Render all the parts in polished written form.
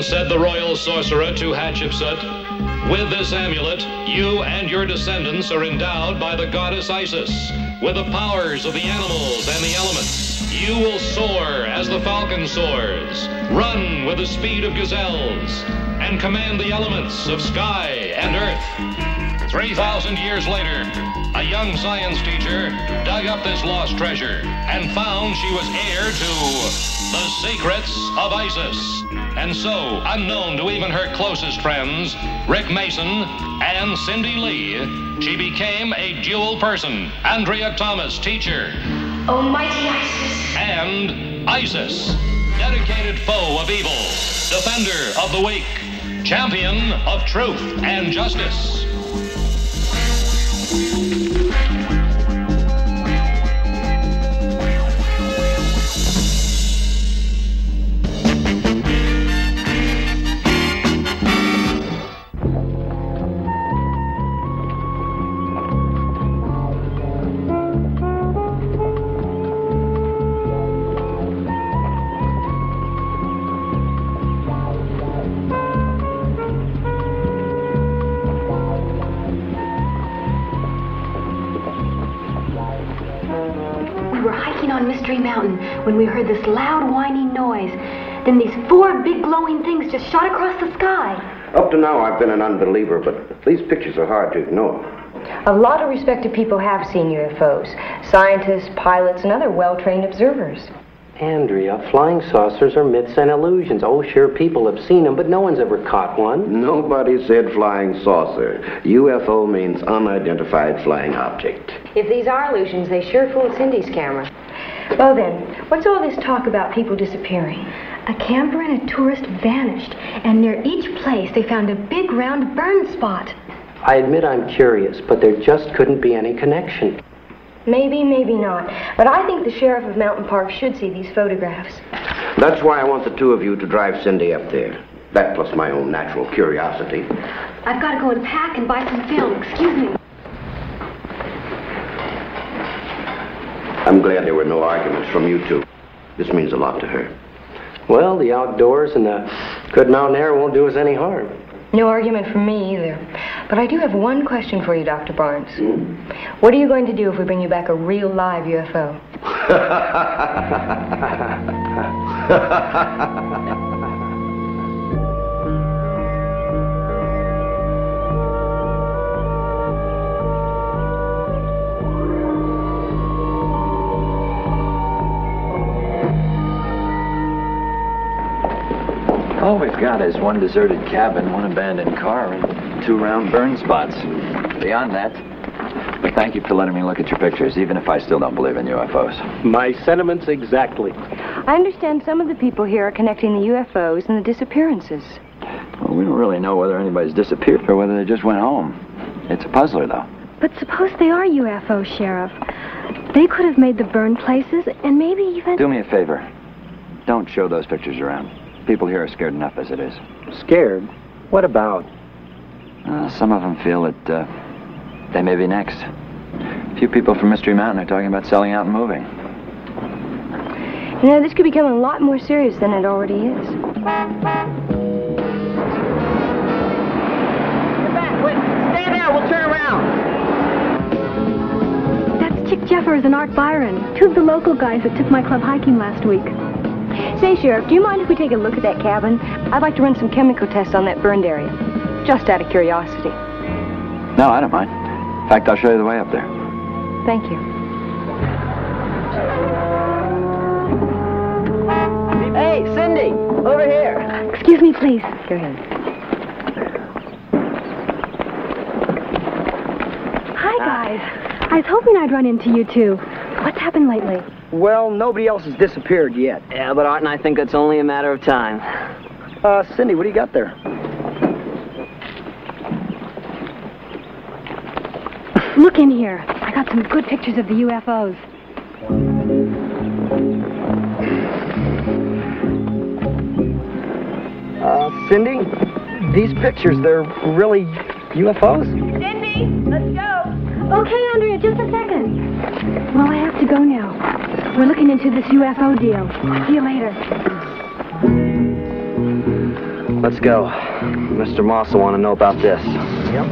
Then said the royal sorcerer to Hatshepsut, "With this amulet, you and your descendants are endowed by the goddess Isis with the powers of the animals and the elements. You will soar as the falcon soars, run with the speed of gazelles, and command the elements of sky and earth." 3,000 years later, a young science teacher dug up this lost treasure and found she was heir to the secrets of Isis. And so, unknown to even her closest friends, Rick Mason and Cindy Lee, she became a dual person. Andrea Thomas, teacher. Almighty Isis. And Isis, dedicated foe of evil, defender of the weak, champion of truth and justice. Mountain when we heard this loud whining noise. Then these 4 big glowing things just shot across the sky. Up to now I've been an unbeliever, but these pictures are hard to ignore. A lot of respected people have seen UFOs. Scientists, pilots, and other well-trained observers. Andrea, flying saucers are myths and illusions. Oh, sure, people have seen them, but no one's ever caught one. Nobody said flying saucer. UFO means unidentified flying object. If these are illusions, they sure fooled Cindy's camera. Well then, what's all this talk about people disappearing? A camper and a tourist vanished, and near each place they found a big round burn spot. I admit I'm curious, but there just couldn't be any connection. Maybe, maybe not. But I think the sheriff of Mountain Park should see these photographs. That's why I want the 2 of you to drive Cindy up there. That plus my own natural curiosity. I've got to go and pack and buy some film. Excuse me. I'm glad there were no arguments from you 2. This means a lot to her. Well, the outdoors and the good mountain air won't do us any harm. No argument from me either. But I do have one question for you, Dr. Barnes. What are you going to do if we bring you back a real live UFO? All we've got is 1 deserted cabin, 1 abandoned car, and 2 round burn spots. Beyond that, thank you for letting me look at your pictures, even if I still don't believe in UFOs. My sentiments exactly. I understand some of the people here are connecting the UFOs and the disappearances. Well, we don't really know whether anybody's disappeared or whether they just went home. It's a puzzler, though. But suppose they are UFOs, Sheriff. They could have made the burned places and maybe even... Do me a favor. Don't show those pictures around. People here are scared enough as it is. Scared? What about? Some of them feel that they may be next. A few people from Mystery Mountain are talking about selling out and moving. You know, this could become a lot more serious than it already is. Get back! Wait! Stay there! We'll turn around! That's Chick Jeffers and Art Byron, 2 of the local guys that took my club hiking last week. Say, Sheriff, do you mind if we take a look at that cabin? I'd like to run some chemical tests on that burned area. Just out of curiosity. No, I don't mind. In fact, I'll show you the way up there. Thank you. Hey, Cindy! Over here! Excuse me, please. Go ahead. Hi, guys. I was hoping I'd run into you 2. What's happened lately? Well, nobody else has disappeared yet. Yeah, but Art and I think it's only a matter of time. Cindy, what do you got there? Look in here. I got some good pictures of the UFOs. Cindy, these pictures, they're really UFOs? Cindy, let's go. Okay, Andrea, just a second. Well, I have to go now. We're looking into this UFO deal. See you later. Let's go. Mr. Moss will want to know about this. Yep.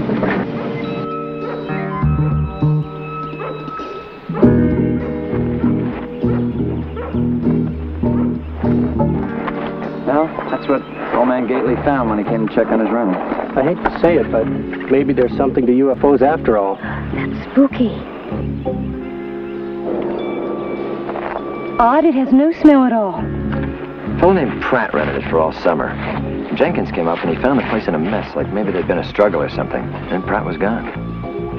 Well, that's what old man Gately found when he came to check on his room. I hate to say it, but maybe there's something to UFOs after all. That's spooky. Odd, it has no smell at all. A fellow named Pratt rented it for all summer. Jenkins came up and he found the place in a mess, like maybe there'd been a struggle or something. Then Pratt was gone.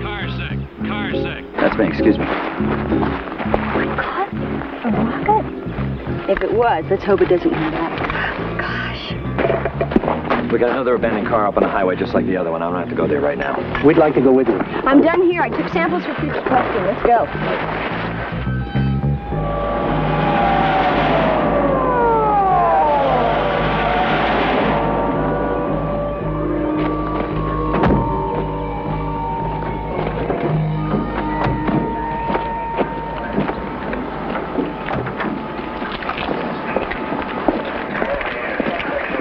Car sick. Car sick. That's me, excuse me. Caught a rocket? If it was, let's hope it doesn't come back. Gosh. We got another abandoned car up on the highway just like the other one. I don't have to go there right now. We'd like to go with you. I'm done here. I took samples for future testing. Let's go.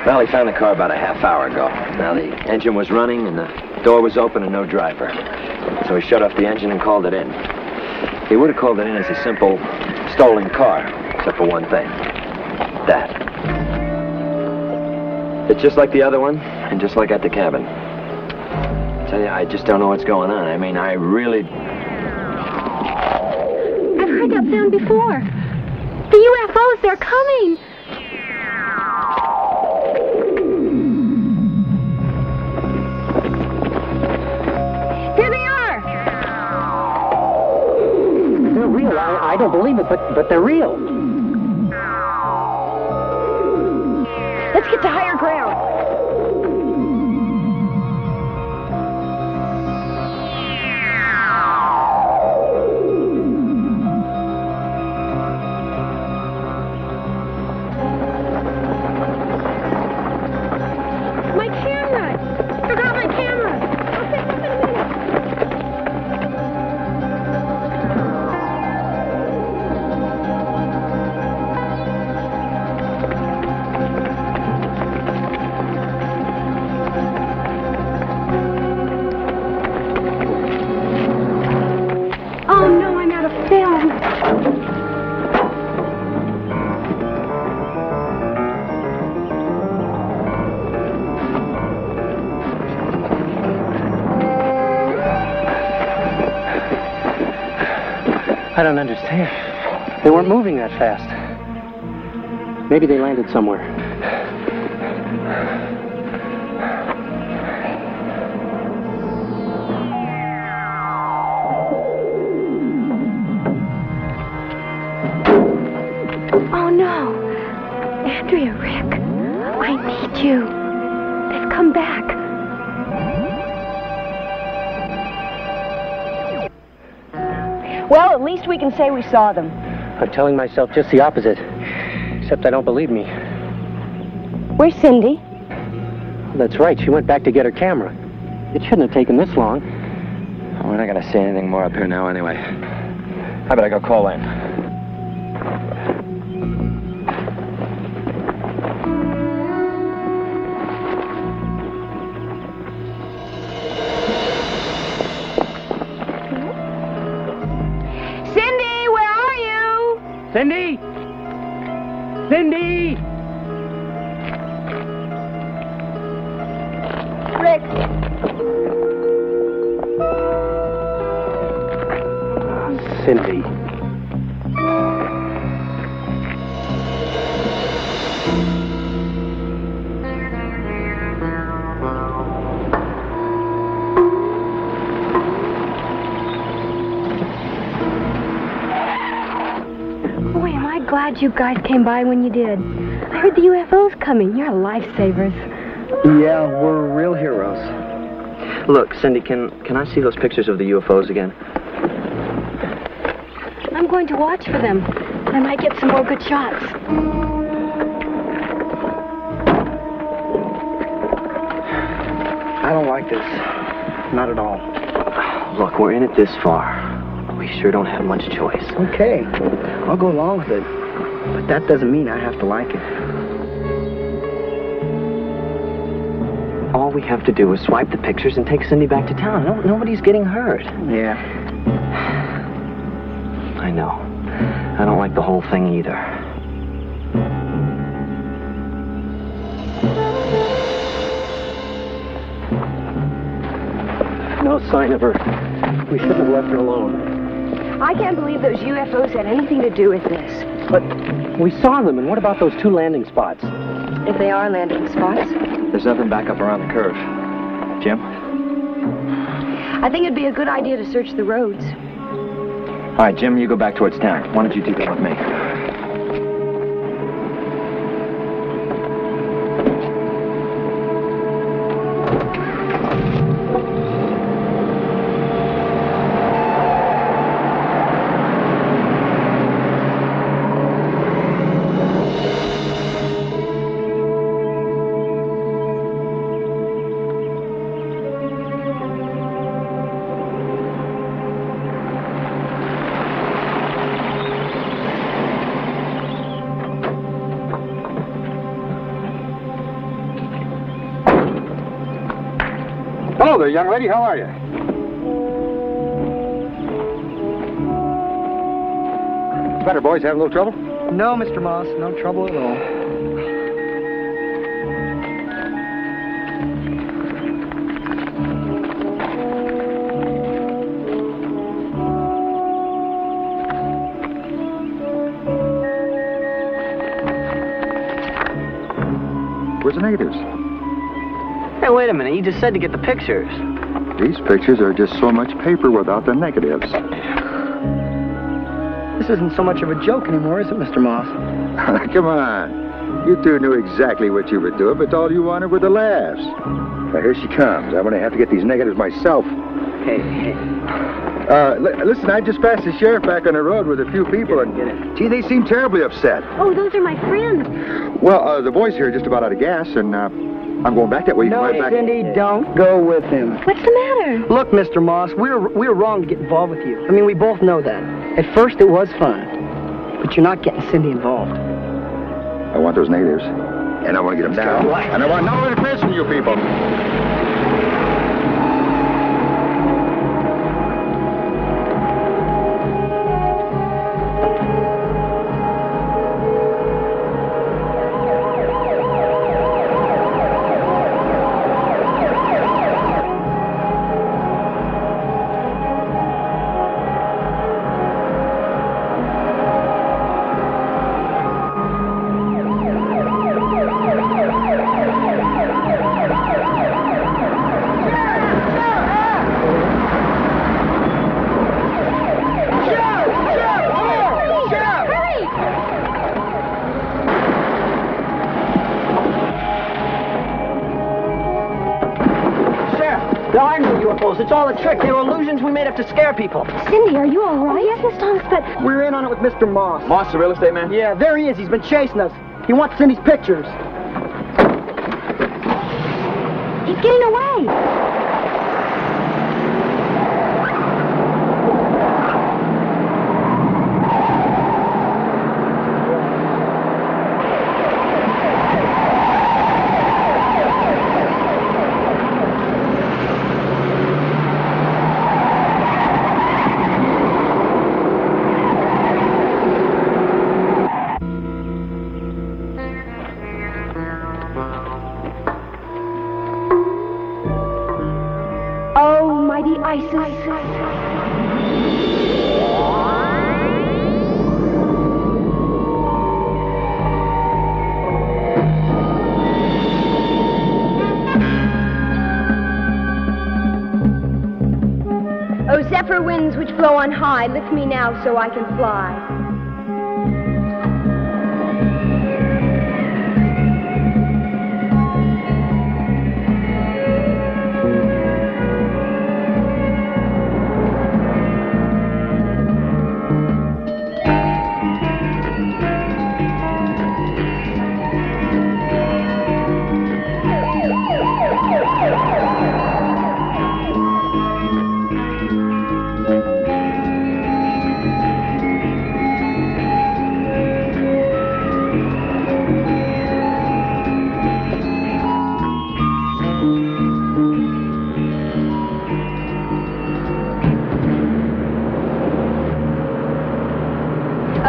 Well, he found the car about a half hour ago. Now, the engine was running and the door was open and no driver. So he shut off the engine and called it in. He would have called it in as a simple stolen car, except for one thing. That. It's just like the other one, and just like at the cabin. I tell you, I just don't know what's going on. I mean, I really... I've heard that sound before. The UFOs, they're coming. I don't believe it, but they're real. Let's get to higher ground. My camera! Forgot my camera! I'll pick up in a minute. I don't understand. They weren't moving that fast. Maybe they landed somewhere. Oh, no. Andrea, Rick, I need you. They've come back. Well, at least we can say we saw them. I'm telling myself just the opposite. Except I don't believe me. Where's Cindy? That's right. She went back to get her camera. It shouldn't have taken this long. We're not going to see anything more up here now anyway. I better go call in. Cindy, where are you? Cindy! Cindy! Rick. Cindy. Boy, am I glad you guys came by when you did. I heard the UFOs coming. You're lifesavers. Yeah, we're real heroes. Look, Cindy, can I see those pictures of the UFOs again? I'm going to watch for them. I might get some more good shots. I don't like this. Not at all. Look, we're in it this far. We sure don't have much choice. Okay, I'll go along with it. But that doesn't mean I have to like it. all we have to do is swipe the pictures and take Cindy back to town. Nobody's getting hurt. Yeah. I know. I don't like the whole thing either. No sign of her. We shouldn't have left her alone. I can't believe those UFOs had anything to do with this. But we saw them, and what about those 2 landing spots? If they are landing spots. There's nothing back up around the curve. Jim? I think it'd be a good idea to search the roads. All right, Jim, you go back towards town. Why don't you do that with me? Hello there, young lady. How are you? Better, boys. Having a little trouble? No, Mr. Moss. No trouble at all. Where's the negatives? Hey, wait a minute. You just said to get the pictures. These pictures are just so much paper without the negatives. This isn't so much of a joke anymore, is it, Mr. Moss? Come on. You two knew exactly what you were doing, but all you wanted were the laughs. Now, here she comes. I'm going to have to get these negatives myself. Hey. Listen, I just passed the sheriff back on the road with a few people, and gee, they seem terribly upset. Oh, those are my friends. Well, the boys here are just about out of gas, and I'm going back that way. You No, can ride back. Cindy, don't go with him. What's the matter? Look, Mr. Moss, we were wrong to get involved with you. I mean, we both know that. At first, it was fun. But you're not getting Cindy involved. I want those natives, and I want to get them down. And I want no interference from you people. It's all a trick. They were illusions we made up to scare people. Cindy, are you all right? Yes, Miss Thomas, but... We're in on it with Mr. Moss. Moss, the real estate man? Yeah, there he is. He's been chasing us. He wants Cindy's pictures. He's getting away. Zephyr winds which blow on high, lift me now so I can fly.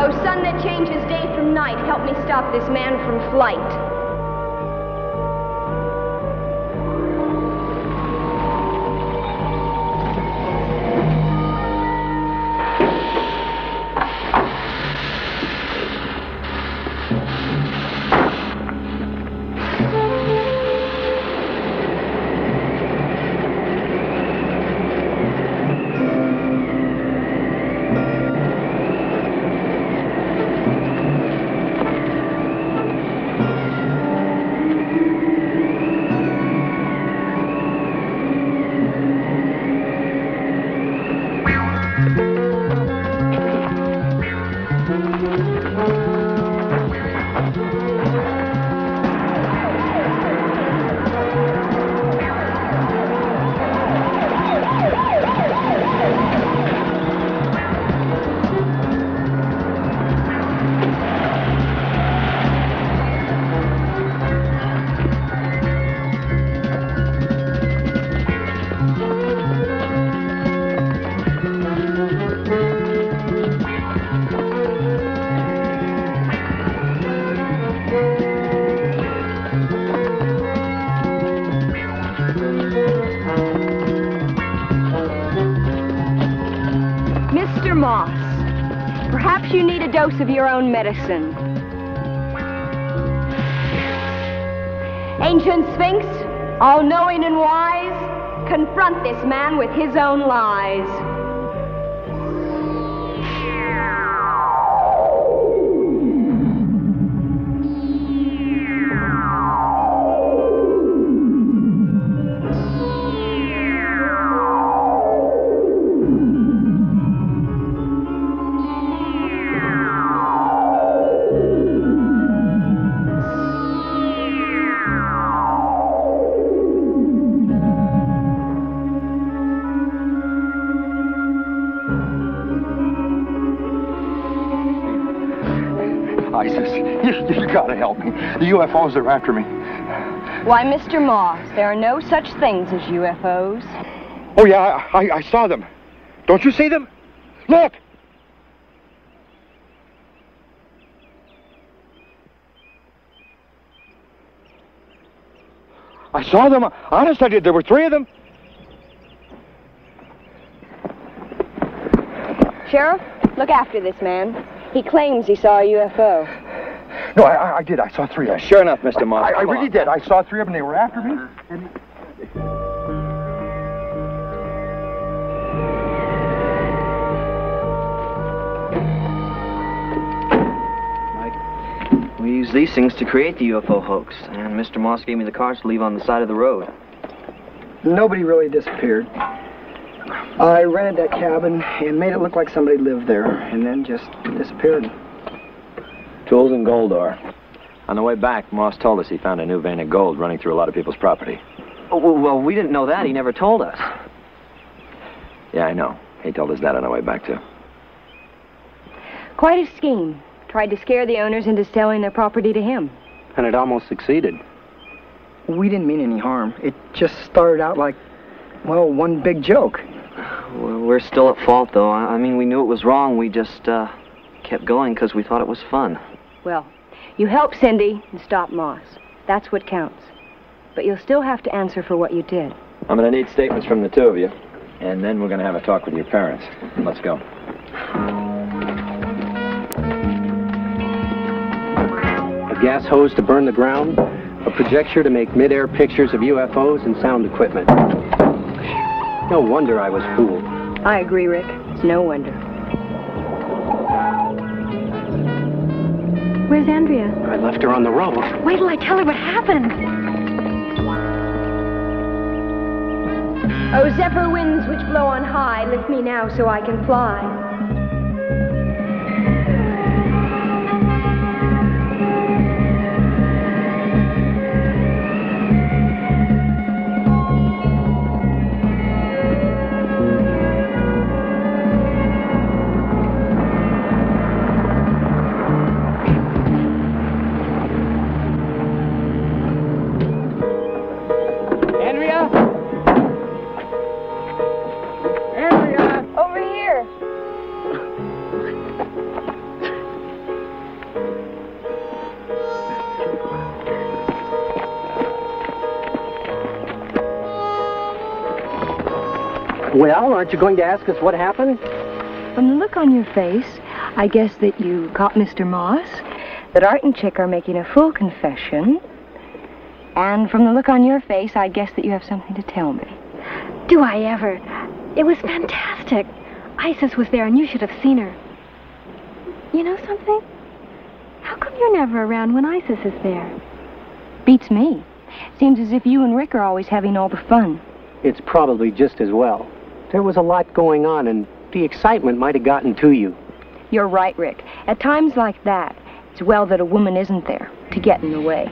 Oh, sun that changes day from night, help me stop this man from flight. Mr. Moss, perhaps you need a dose of your own medicine. Ancient Sphinx, all-knowing and wise, confront this man with his own lies. Isis, you gotta help me. The UFOs are after me. Why, Mr. Moss, there are no such things as UFOs. Oh, yeah, I saw them. Don't you see them? Look! I saw them. Honest, I did. There were 3 of them. Sheriff, look after this man. He claims he saw a UFO. No, I did. I saw 3 of them. Sure enough, Mr. Moss. I really did. I saw 3 of them. They were after me. We use these things to create the UFO hoax, and Mr. Moss gave me the cards to leave on the side of the road. Nobody really disappeared. I rented that cabin and made it look like somebody lived there, and then just disappeared. Tools and gold ore. On the way back, Moss told us he found a new vein of gold running through a lot of people's property. Oh, well, we didn't know that. He never told us. Yeah, I know. He told us that on the way back, too. Quite a scheme. Tried to scare the owners into selling their property to him. And it almost succeeded. We didn't mean any harm. It just started out like, well, one big joke. We're still at fault, though. I mean, we knew it was wrong. We just kept going because we thought it was fun. Well, you helped Cindy and stopped Moss. That's what counts. But you'll still have to answer for what you did. I'm going to need statements from the 2 of you, and then we're going to have a talk with your parents. Let's go. A gas hose to burn the ground, a projector to make mid-air pictures of UFOs, and sound equipment. No wonder I was fooled. I agree, Rick. It's no wonder. Where's Andrea? I left her on the road. Wait till I tell her what happened. Oh, zephyr winds which blow on high, lift me now so I can fly. Well, aren't you going to ask us what happened? From the look on your face, I guess that you caught Mr. Moss, that Art and Chick are making a full confession, and from the look on your face, I guess that you have something to tell me. Do I ever? It was fantastic. Isis was there, and you should have seen her. You know something? How come you're never around when Isis is there? Beats me. Seems as if you and Rick are always having all the fun. It's probably just as well. There was a lot going on, and the excitement might have gotten to you. You're right, Rick. At times like that, it's well that a woman isn't there to get in the way.